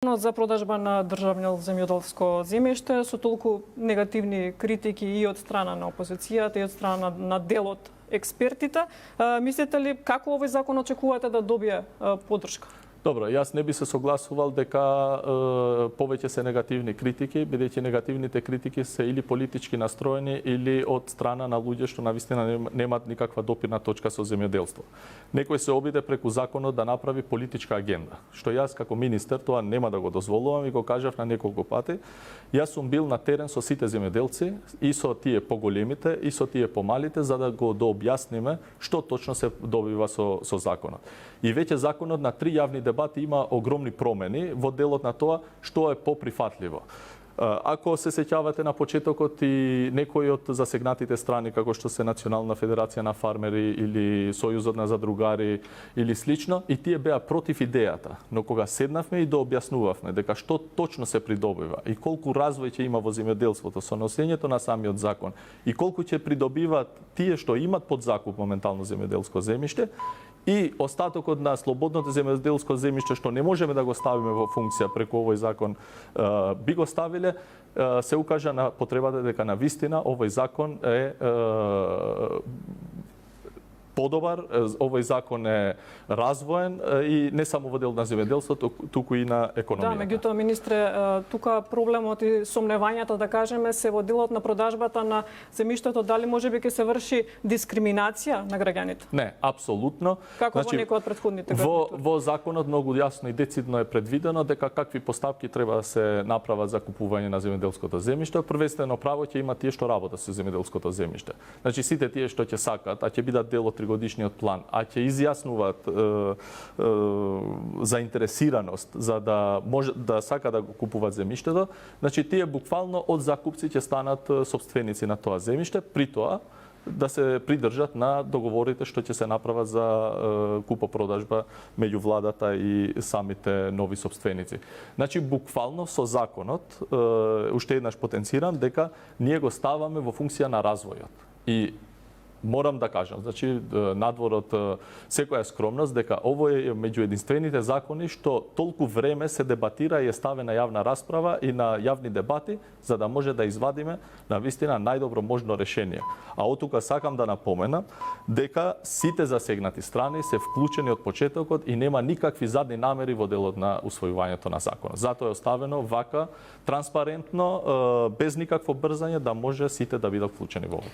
За продажба на државно земјоделско земјиште со толку негативни критики и од страна на опозицијата и од страна на дел од експертите, мислите ли како овој закон очекувате да добие поддршка? Добро, јас не би се согласувал дека повеќе се негативни критики, бидејќи негативните критики се или политички настроени или од страна на луѓе што навистина немаат никаква допирна точка со земјоделство. Некој се обиде преку законот да направи политичка агенда, што јас како министер тоа нема да го дозволувам и го кажав на неколку пати. Јас сум бил на терен со сите земјоделци, и со тие поголемите, и со тие помалите, за да го дообјасниме што точно се добива со законот. И веќе законот на 3 јавни дебати има огромни промени во делот на тоа што е поприфатливо. Ако се сеќавате на почетокот и некои од засегнатите страни, како што се Национална федерација на фармери или Сојузот на задругари или слично, и тие беа против идејата. Но кога седнавме и дообјаснувавме дека што точно се придобива и колку развој ќе има во земјоделството со носењето на самиот закон и колку ќе придобиваат тие што имат под закуп моментално земјоделско земјиште, и остатокот на слободното земјоделско земјиште што не можеме да го ставиме во функција преку овој закон, би го ставиле, се укажа на потребата дека на вистина овој закон е подобар, овој закон е развоен и не само во дел на земјоделството, туку и на економијата. Да, меѓутоа, министре, тука проблемот и сомневањата, да кажеме, се во делот на продажбата на земјиштето, дали можеби ќе се врши дискриминација на граѓаните? Не, апсолутно. Како во некој од претходните години? Во законот многу јасно и децидно е предвидено дека какви поставки треба да се направат за купување на земјоделското земјиште. Првенствено право ќе има тие што работат со земјоделското земјиште. Значи сите тие што ќе сакат, а ќе бидат дел од тригодишниот план, а ќе изјаснуваат заинтересираност за да може да сака да го купуваат земјиштето, значи тие буквално од закупци ќе станат сопственици на тоа земјиште, при тоа да се придржат на договорите што ќе се направат за купо-продажба меѓу владата и самите нови сопственици. Значи буквално со законот уште еднаш потенцирам дека ние го ставаме во функција на развојот. И морам да кажам, значи надвор од секоја скромност, дека ово е меѓу единствените закони што толку време се дебатира и е ставен на јавна расправа и на јавни дебати, за да може да извадиме на вистина најдобро можно решение. А оттука сакам да напоменам дека сите засегнати страни се вклучени од почетокот и нема никакви задни намери во делот на усвојувањето на законот. Затоа е оставено вака транспарентно, без никакво брзање, да може сите да бидат вклучени во ово.